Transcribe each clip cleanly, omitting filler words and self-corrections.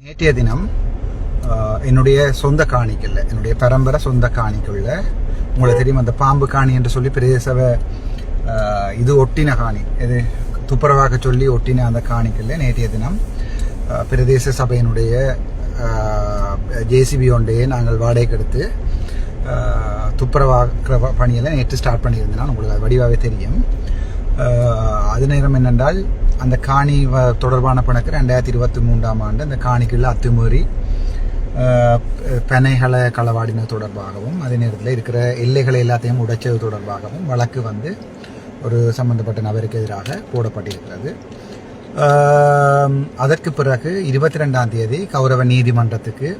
நேற்றைய தினம் என்னுடைய சொந்த காணிக்கல்ல, என்னுடைய பரம்பரை சொந்த காணிக்குள்ள உங்களுக்கு தெரியும் அந்த பாம்பு காணி என்று சொல்லி பிரதேசவை இது ஒட்டின காணி, இது துப்புரவாக சொல்லி ஒட்டின அந்த காணிக்கல்ல நேற்றைய தினம் பிரதேச சபையினுடைய ஜேசிபி ஒன்றையே நாங்கள் வாடகைக்கு எடுத்து துப்புரவாக்குற பணியில் நேற்று ஸ்டார்ட் பண்ணியிருந்தேன். உங்களுக்கு அது வடிவாகவே தெரியும். அது நேரம் என்னென்றால் அந்த காணி தொடர்பான கணக்கு 2023ஆம் ஆண்டு அந்த காணிக்குள்ள அத்துமீறி பனைகளை களவாடின தொடர்பாகவும் அதே நேரத்தில் இருக்கிற எல்லைகளை எல்லாத்தையும் உடைச்சது தொடர்பாகவும் வழக்கு வந்து ஒரு சம்பந்தப்பட்ட நபருக்கு எதிராக போடப்பட்டிருக்கிறது. அதற்கு பிறகு 22ஆம் தேதி கௌரவ நீதிமன்றத்துக்கு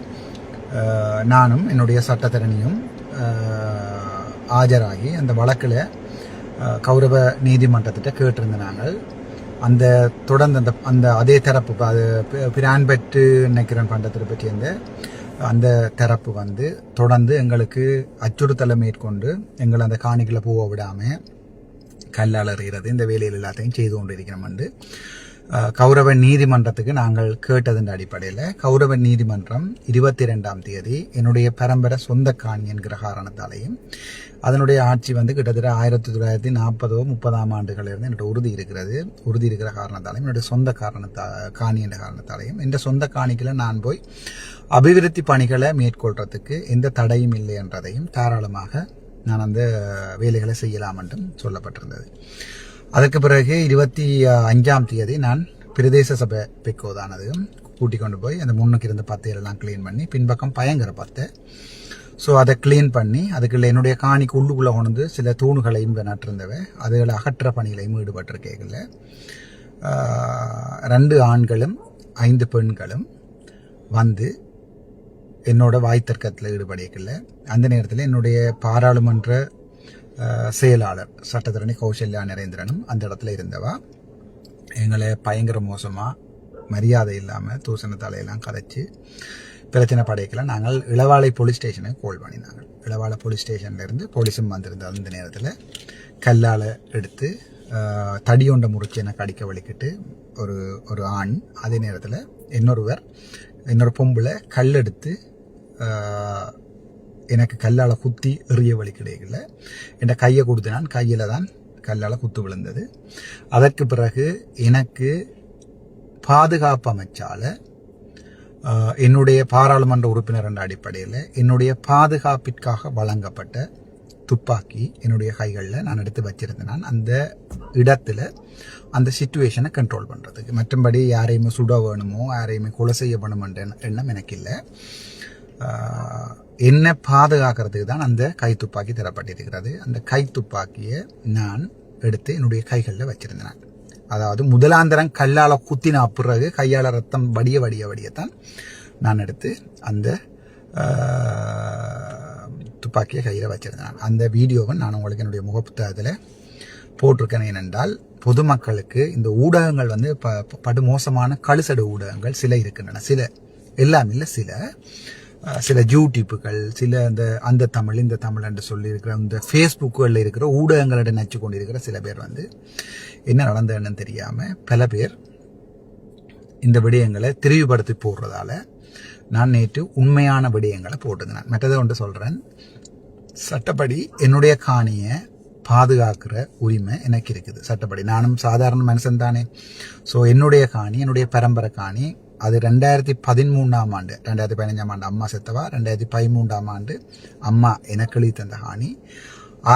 நானும் என்னுடைய சட்டத்தரணியும் ஆஜராகி அந்த வழக்கில் கௌரவ நீதிமன்றத்திட்ட கேட்டிருந்த நாங்கள் அந்த தொடர்ந்து அந்த அதே தரப்பு அது பிரான் பெற்று நினைக்கிறேன் பண்டத்தை பற்றி அந்த தரப்பு வந்து தொடர்ந்து எங்களுக்கு அச்சுறுத்தலை மேற்கொண்டு எங்களை அந்த காணிகளை போக விடாமல் கல்லால் எறிகிறது இந்த வேலையில் எல்லாத்தையும் செய்து கொண்டு இருக்கிறோம் என்று கௌரவ நீதிமன்றத்துக்கு நாங்கள் கேட்டதன் அடிப்படையில் கௌரவ நீதிமன்றம் 22ஆம் தேதி என்னுடைய பரம்பரை சொந்த காணி என்கிற காரணத்தாலையும் அதனுடைய ஆட்சி வந்து கிட்டத்தட்ட 1940-30ஆம் ஆண்டுகளிலிருந்து என்னோட உறுதி இருக்கிற காரணத்தாலையும் என்னுடைய சொந்த காணி என்ற காரணத்தாலையும் இந்த சொந்த காணிகளை நான் போய் அபிவிருத்தி பணிகளை மேற்கொள்றதுக்கு எந்த தடையும் இல்லை என்றதையும் தாராளமாக நான் அந்த வேலைகளை செய்யலாம் என்றும் சொல்லப்பட்டிருந்தது. அதற்கு பிறகு 25ஆம் தேதி நான் பிரதேச சபை பெக்கோதானது கூட்டிக் கொண்டு போய் அந்த முன்னுக்கு இருந்த பத்தையெல்லாம் கிளீன் பண்ணி பின்பக்கம் பயங்கர பத்தை ஸோ அதை கிளீன் பண்ணி அதுக்குள்ள என்னுடைய காணிக்கு உள்ளுக்குள்ளே கொண்டு சில தூணுகளையும் நட்டிருந்தவை அதுகளை அகற்ற பணிகளையும் ஈடுபட்டிருக்கேங்கல்ல 2 ஆண்களும் 5 பெண்களும் வந்து என்னோட வாய்த்தர்க்கத்தில் ஈடுபடியக்கில்ல. அந்த நேரத்தில் என்னுடைய பாராளுமன்ற செயலாளர் சட்டத்தரணி கௌசல்யா நரேந்திரனும் அந்த இடத்துல இருந்தவா எங்களை பயங்கர மோசமாக மரியாதை இல்லாமல் தூசண தலையெல்லாம் கதைச்சு பிரச்சனை படைக்கல. நாங்கள் இளவாலை போலீஸ் ஸ்டேஷனுக்கு கால் பண்ணினாங்க. இளவாலை போலீஸ் ஸ்டேஷன்லேருந்து போலீஸும் வந்திருந்தது. அந்த நேரத்தில் கல்லால் எடுத்து தடியொண்ட முறிச்சு எனக்கு அடிக்க வலிக்கிட்டு ஒரு ஆண், அதே நேரத்தில் இன்னொரு பொம்பளை கல் எடுத்து எனக்கு கல்லால் குத்தி எறிய வழி கிடைக்கல. என் கையை கொடுத்து நான் கையில் தான் கல்லால் குத்து விழுந்தது. அதற்கு பிறகு எனக்கு பாதுகாப்பு அமைச்சால என்னுடைய பாராளுமன்ற உறுப்பினர் என்ற அடிப்படையில் என்னுடைய பாதுகாப்பிற்காக வழங்கப்பட்ட துப்பாக்கி என்னுடைய கைகளில் நான் எடுத்து வச்சிருந்தேன். நான் அந்த இடத்துல அந்த சிச்சுவேஷனை கண்ட்ரோல் பண்ணுறதுக்கு, மற்றபடி யாரையுமே சுட வேணுமோ யாரையுமே கொலை செய்ய வேணுமென்ற எண்ணம் எனக்கு இல்லை. என்னை பாதுகாக்கிறதுக்கு தான் அந்த கைத்துப்பாக்கி தரப்பட்டிருக்கிறது. அந்த கைத்துப்பாக்கியை நான் எடுத்து என்னுடைய கைகளில் வச்சிருந்தேன். அதாவது முதலாந்தரம் கல்லால் குத்தின பிறகு கையால் ரத்தம் வடியத்தான் நான் எடுத்து அந்த துப்பாக்கியை கையில் வச்சிருந்தேன். அந்த வீடியோவை நான் உங்களுக்கு என்னுடைய முகப்புத்தகத்தில் போட்டிருக்கேன். ஏனென்றால் பொதுமக்களுக்கு இந்த ஊடகங்கள் வந்து படுமோசமான கழுசடு ஊடகங்கள் சில இருக்கின்றன. எல்லாம் இல்லை, சில யூடியூப்புகள், சில அந்த தமிழ் இந்த தமிழ் என்று சொல்லி இருக்கிற இந்த ஃபேஸ்புக்குகளில் இருக்கிற ஊடகங்களிட நச்சு கொண்டிருக்கிற சில பேர் வந்து என்ன நடந்ததுன்னு தெரியாமல் பல பேர் இந்த விடயங்களை தெரிவுபடுத்தி போடுறதால நான் நேற்று உண்மையான விடயங்களை போட்டுருந்தேன். மற்றதை ஒன்று சொல்கிறேன், சட்டப்படி என்னுடைய காணியை பாதுகாக்கிற உரிமை எனக்கு இருக்குது. சட்டப்படி நானும் சாதாரண மனுஷன் தானே. ஸோ என்னுடைய காணி, என்னுடைய பரம்பரை காணி, அது 2013ஆம் ஆண்டு 2015ஆம் ஆண்டு அம்மா செத்தவா, 2013ஆம் ஆண்டு அம்மா எனக்கு எழுதி தந்த காணி,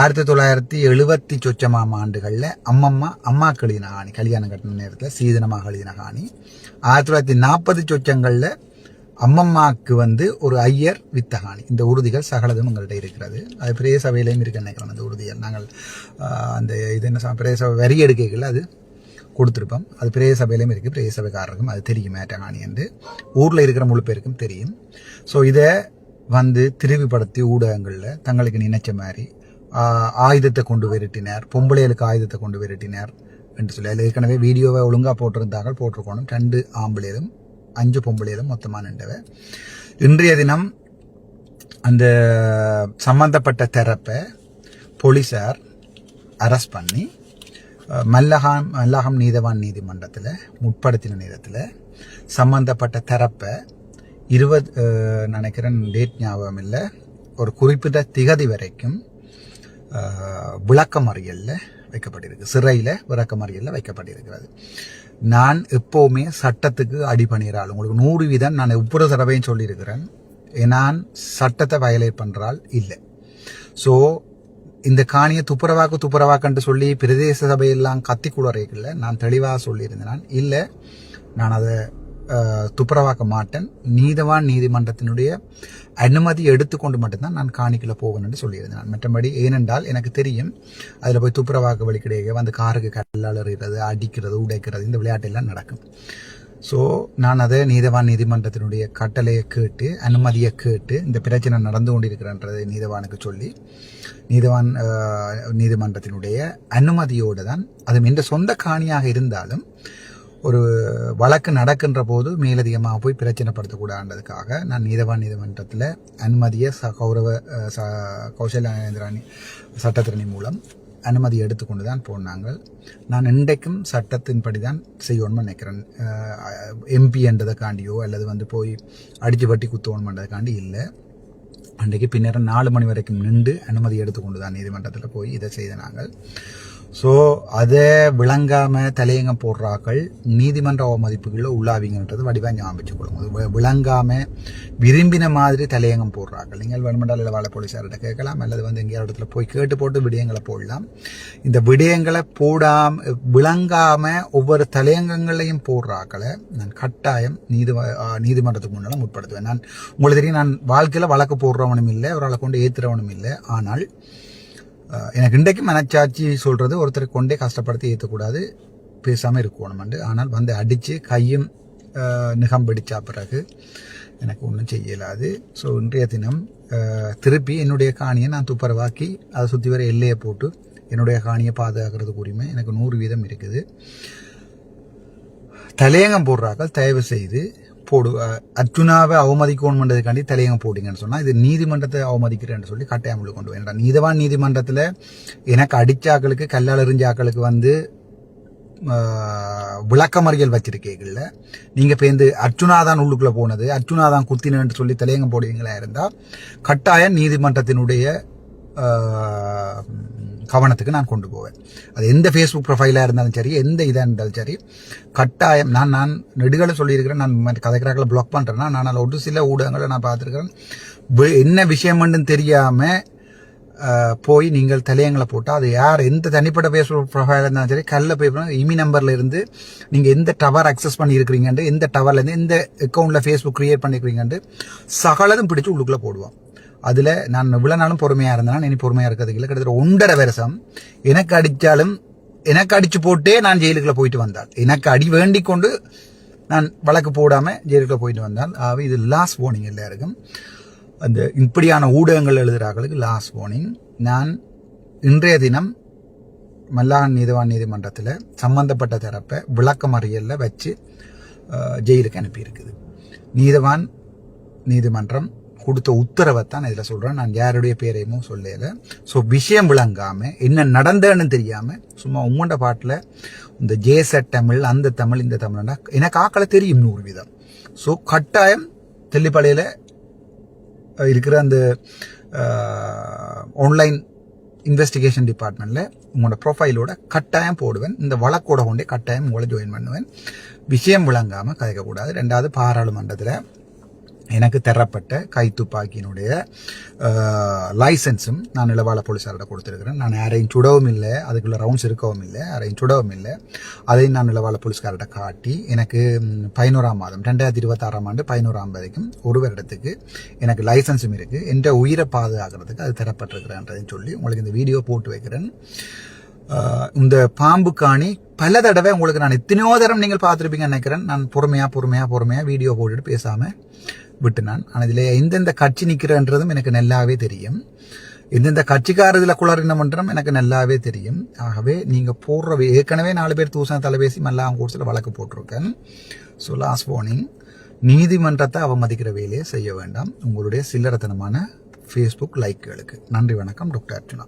1970 சொச்சமாம் ஆண்டுகளில் அம்மா எழுதின காணி, கல்யாணம் கட்டின நேரத்தில் சீதனமாக எழுதின காணி, 1940 சொச்சங்களில் அம்மம்மாவுக்கு வந்து ஒரு ஐயர் வித்த காணி. இந்த உறுதிகள் சகலதும் எங்கள்கிட்ட இருக்கிறது. அது பிரதேச சபையிலையும் இருக்கு நினைக்கிறோம். அந்த உறுதிகள் நாங்கள் அந்த இது என்ன பிரதேச சபை வரி எடுக்கைகள் அது கொடுத்துருப்போம். அது பிரதேச சபையிலையும் இருக்குது. பிரதேச சபைக்காரருக்கும் அது தெரியும் ஏற்ற காணி என்று ஊரில் இருக்கிற முழு பேருக்கும் தெரியும். ஸோ இதை வந்து திருவிப்படுத்தி ஊடகங்களில் தங்களுக்கு நினைச்ச மாதிரி ஆயுதத்தை கொண்டு விரட்டினார், பொம்பளைகளுக்கு ஆயுதத்தை கொண்டு விரட்டினார் என்று சொல்லி அதில் ஏற்கனவே வீடியோவை ஒழுங்காக போட்டிருக்கணும். 2 ஆம்பளையிலும் 5 பொம்பளையிலும் மொத்தமாக நின்றவை. இன்றைய தினம் அந்த சம்பந்தப்பட்ட தரப்பை போலீஸார் அரெஸ்ட் பண்ணி மல்லாகம் நீதவான் நீதிமன்றத்தில் முற்படுத்தின நேரத்தில் சம்பந்தப்பட்ட தரப்பை 20 நினைக்கிறேன் டேட் ஞாபகம் இல்லை, ஒரு குறிப்பிட்ட திகதி வரைக்கும் விளக்கமறியலில் வைக்கப்பட்டிருக்கு, சிறையில் விளக்கமறியலில் வைக்கப்பட்டிருக்கிறது. நான் எப்போவுமே சட்டத்துக்கு அடிபணிகிறாள். உங்களுக்கு 100% நான் ஒவ்வொரு தடவையும் சொல்லியிருக்கிறேன், நான் சட்டத்தை வயலேட் பண்ணுறாள் இல்லை. ஸோ இந்த காணியை துப்புரவாக்குன்ட்டு சொல்லி பிரதேச சபையெல்லாம் கத்தி குளறைகளில் நான் தெளிவாக சொல்லியிருந்தேன், இல்லை நான் அதை துப்புரவாக்க மாட்டேன், நீதவான் நீதிமன்றத்தினுடைய அனுமதி எடுத்துக்கொண்டு மட்டும்தான் நான் காணிக்குள்ள போகணும்னு சொல்லியிருந்தேன். மற்றபடி ஏனென்றால் எனக்கு தெரியும் அதில் போய் துப்புரவாக்க வழி கிடையாது, வந்து காருக்கு கல்லால் எறிகிறது, அடிக்கிறது, உடைக்கிறது, இந்த விளையாட்டெல்லாம் நடக்கும். ஸோ நான் அதை நீதவான் நீதிமன்றத்தினுடைய கட்டளையை கேட்டு அனுமதியை கேட்டு இந்த பிரச்சனை நடந்து கொண்டிருக்கிறன்றதை நீதவானுக்கு சொல்லி நீதவான் நீதிமன்றத்தினுடைய அனுமதியோடு தான், அது என்ற சொந்த காணியாக இருந்தாலும் ஒரு வழக்கு நடக்கின்ற போது மேலதிகமாக போய் பிரச்சனைப்படுத்தக்கூடாதுன்றதுக்காக நான் நீதவான் நீதிமன்றத்தில் அனுமதியை கௌசல்யானேந்திராணி சட்டத்திரணி மூலம் அனுமதி எடுத்துக்கொண்டு தான் போனாங்க. நான் இன்றைக்கும் சட்டத்தின்படி தான் செய்யணும்னு நினைக்கிறேன். எம்பி என்றதுக்காண்டியோ அல்லது வந்து போய் அடித்து வட்டி குத்தணுன்றதுக்காண்டி இல்லை. அன்றைக்கு பின்னர் 4 மணி வரைக்கும் நின்று அனுமதி எடுத்துக்கொண்டு தான் நீதிமன்றத்தில் போய் இதை செய்த நாங்கள். ஸோ அதை விளங்காமல் தலையங்கம் போடுறாக்கள் நீதிமன்ற அவமதிப்புகளில் உள்ளாவிங்கன்றது வடிவாக ஞாபகம் கொடுங்க. விளங்காமல் விரும்பின மாதிரி தலையங்கம் போடுறாக்கள். நீங்கள் வேணுமென்றால் வாழ போலீஸார்கிட்ட கேட்கலாம், அல்லது வந்து எங்கேயாவது இடத்துல போய் கேட்டு போட்டு விடயங்களை போடலாம். இந்த விடயங்களை விளங்காமல் ஒவ்வொரு தலையங்கங்களையும் போடுறாக்களை நான் கட்டாயம் நீதிமன்றத்துக்கு முன்னால் முற்படுத்துவேன். நான் உங்களுக்கு தெரியும், நான் வாழ்க்கையில் வழக்கு போடுறவனும் இல்லை, அவரால் கொண்டு ஏற்றுறவனும் இல்லை. ஆனால் எனக்கு இன்றைக்கு மனச்சாட்சி சொல்கிறது, ஒருத்தரை கொண்டே கஷ்டப்படுத்தி ஏற்றக்கூடாது, பேசாமல் இருக்கணும்ண்டு. ஆனால் வந்து அடித்து கையும் நிகம் பிடிச்சா பிறகு எனக்கு ஒன்றும் செய்யலாது. ஸோ இன்றைய தினம் திருப்பி என்னுடைய காணியை நான் துப்புரவாக்கி அதை சுற்றி வர எல்லையை போட்டு என்னுடைய காணியை பாதுகாக்கிறதுக்கு உரிமை எனக்கு 100% இருக்குது. தலையங்கம் போடுறாக்கள் தயவு செய்து அர்ஜுனாவை அவமதிக்கணுன்றதுக்காண்டி தலையங்க போடுங்கன்னு சொன்னால் இது நீதிமன்றத்தை அவமதிக்கிறேன்னு சொல்லி கட்டாயமுள்ள கொண்டு வேண்டாம். நீதவான் நீதிமன்றத்தில் எனக்கு அடிச்சாக்களுக்கு கல்லால் எறிஞ்சாக்களுக்கு வந்து விளக்கமறியல் வச்சிருக்கீங்கல்ல, நீங்கள் இப்போ இந்த அர்ஜுனா தான் உள்ளுக்குள்ளே போனது, அர்ஜுனா தான் குத்தினு சொல்லி தலையங்க போடுவீங்களா இருந்தால் கட்டாயம் நீதிமன்றத்தினுடைய கவனத்துக்கு நான் கொண்டு போவேன். அது எந்த ஃபேஸ்புக் ப்ரொஃபைலாக இருந்தாலும் சரி, எந்த இதாக இருந்தாலும் சரி, கட்டாயம் நான் நெடுகளை சொல்லியிருக்கிறேன். நான் கதைக்கிறாக்களை பிளாக் பண்ணுறேன்னா நான் ஒரு சில ஊடகங்களை நான் பார்த்துருக்கிறேன். என்ன விஷயம்னு தெரியாமல் போய் நீங்கள் தலையங்களை போட்டால் அது யார் எந்த தனிப்பட்ட ஃபேஸ்புக் ப்ரொஃபைலாக இருந்தாலும் சரி, கல்ல போய் இமி நம்பரில் இருந்து நீங்கள் எந்த டவர் அக்சஸ் பண்ணியிருக்கிறீங்கன்ட்டு, எந்த டவர்லேருந்து எந்த அக்கௌண்ட்டில் ஃபேஸ்புக் க்ரியேட் பண்ணியிருக்கிறீங்கன்ட்டு சகலதும் பிடிச்சி உள்ளுக்குள்ளே போடுவோம். அதில் நான் இவ்வளோ நாளும் பொறுமையாக இருந்தேன்னா இனி பொறுமையாக இருக்கிறதுக்கு இல்லை. கிட்டத்தட்ட 1.5 வருஷம் எனக்கு அடித்தாலும் எனக்கு அடித்து போட்டே நான் ஜெயிலுக்குள்ளே போயிட்டு வந்தால், எனக்கு அடி வேண்டிக் கொண்டு நான் வழக்கு போடாமல் ஜெயிலுக்குள்ளே போயிட்டு வந்தால், இது லாஸ்ட் வார்னிங் எல்லாருக்கும். அந்த இப்படியான ஊடகங்கள் எழுதுகிறார்களுக்கு லாஸ்ட் வார்னிங். நான் இன்றைய தினம் மல்லாகம் நீதவான் நீதிமன்றத்தில் சம்பந்தப்பட்ட தரப்பை விளக்கமறியலில் வச்சு ஜெயிலுக்கு அனுப்பியிருக்குது. நீதவான் நீதிமன்றம் கொடுத்த உத்தரவைத்தான் இதில் சொல்கிறேன். நான் யாருடைய பேரையும் சொல்லலை. ஸோ விஷயம் விளங்காமல் என்ன நடந்தேன்னு தெரியாமல் சும்மா உம்மண்ட பாட்டில் இந்த ஜேசட் தமிழ், அந்த தமிழ், இந்த தமிழ்னா எனக்கு ஆக்களை தெரியும் 100%. ஸோ கட்டாயம் தெல்லிப்பளையில் இருக்கிற அந்த ஆன்லைன் இன்வெஸ்டிகேஷன் டிபார்ட்மெண்ட்டில் உங்களோட ப்ரொஃபைலோட கட்டாயம் போடுவேன். இந்த வழக்கோட கொண்டே கட்டாயம் உங்களை ஜாயின் பண்ணுவேன். விஷயம் விளங்காமல் கதைக்கக்கூடாது. 2வது, பாராளுமன்றத்தில் எனக்கு தரப்பட்ட கைத்துப்பாக்கியினுடைய லைசன்ஸும் நான் இளவாள போலீஸார்கிட்ட கொடுத்துருக்கிறேன். நான் யாரையும் சுடவும் இல்லை, அதுக்குள்ள ரவுண்ட்ஸ் இருக்கவும் இல்லை, யாரையும் சுடவும் இல்லை. அதையும் நான் இளவாள போலீஸ்கார்கிட்ட காட்டி எனக்கு 11ஆம் மாதம் 2026ஆம் ஆண்டு 11ஆம் தேதிக்கும் 1 வருடத்துக்கு எனக்கு லைசன்ஸும் இருக்குது. என்ற உயிரை பாதுகாக்கிறதுக்கு அது தரப்பட்டிருக்கிறேன்றதையும் சொல்லி உங்களுக்கு இந்த வீடியோ போட்டு வைக்கிறேன். இந்த பாம்பு காணி பல தடவை உங்களுக்கு நான் எத்தனையோ தரம் நீங்கள் பார்த்துருப்பீங்கன்னு நினைக்கிறேன். நான் பொறுமையாக வீடியோ போட்டுட்டு பேசாமல் விட்டு ஆனால் இதில் எந்தெந்த கட்சி நிற்கிறன்றதும் எனக்கு நல்லாவே தெரியும். எந்தெந்த கட்சிக்கார இதில் குளறினம் பண்ணுறோம் எனக்கு நல்லாவே தெரியும். ஆகவே நீங்கள் போடுற ஏற்கனவே 4 பேர் தூசண தலைபேசி மல்லாம் கோர்ஸில் வழக்கு போட்டிருக்கேன். ஸோ லாஸ்ட் வார்னிங், நீதிமன்றத்தை அவமதிக்கிற வேலையை செய்ய வேண்டாம் உங்களுடைய சில்லறத்தனமான ஃபேஸ்புக் லைக்குகளுக்கு. நன்றி, வணக்கம். டாக்டர் அர்ஜுனா.